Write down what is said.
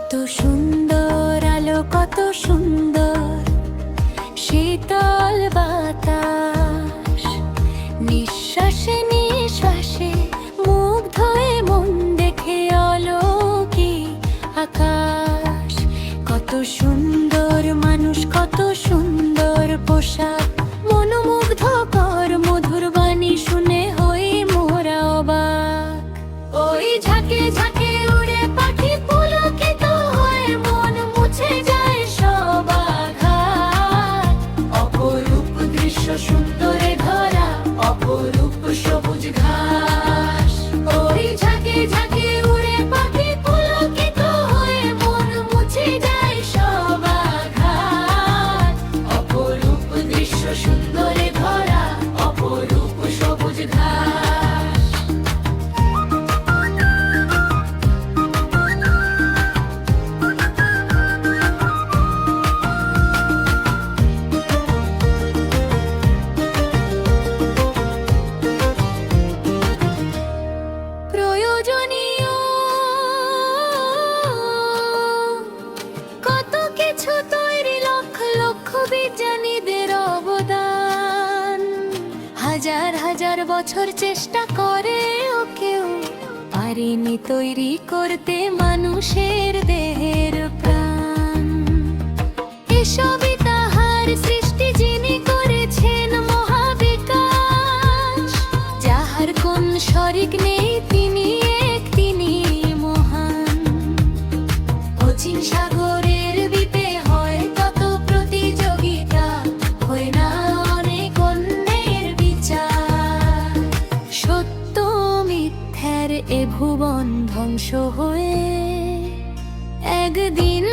কত সুন্দর আলো, কত সুন্দর শীতল বাতাস, নিঃশ্বাসে নিঃশ্বাসে মুগ্ধ হয়ে মন দেখে অলৌকিক আকাশ। কত সুন্দর মানুষ, কত সুন্দর পোশাক, মনোমুগ্ধকর মধুর বাণী শুনে হই মোরা অবাক। ওই ঝাঁকে ঝাঁকে উড়ে পাখি পুলকিত হয়ে মন মুছে যায় সব আঘাত। অপরূপ দৃশ্য সুন্দরে ধরা, অপরূপ সবুজ ঘাস। ওই ঝাঁকে ঝাঁকে উড়ে পাখি পুলকিত হয়ে মন মুছে যায় সব আঘাত। অপরূপ দৃশ্য সুন্দরে ধরা, অপরূপ সবুজ ঘাস। প্রয়োজনীয় কত কিছু তৈরি, লক্ষ লক্ষ বিজ্ঞানীদের অবদান। হাজার হাজার বছর চেষ্টা করেও কেউ পারেনি তৈরি করতে মানুষের দেহের প্রাণ। এসবই তাহার সৃষ্টি, যিনি করেছেন মহাবিকাশ। যাহার কোন শরিক নেই, তিনি এক, তিনি মহান। অচিন সাগরের দ্বীপে হয় কত প্রতিযোগিতা, হয় না অনেক অন্যের বিচার। সত্য মিথ্যার এ ভুবন ধ্বংস হয়ে একদিন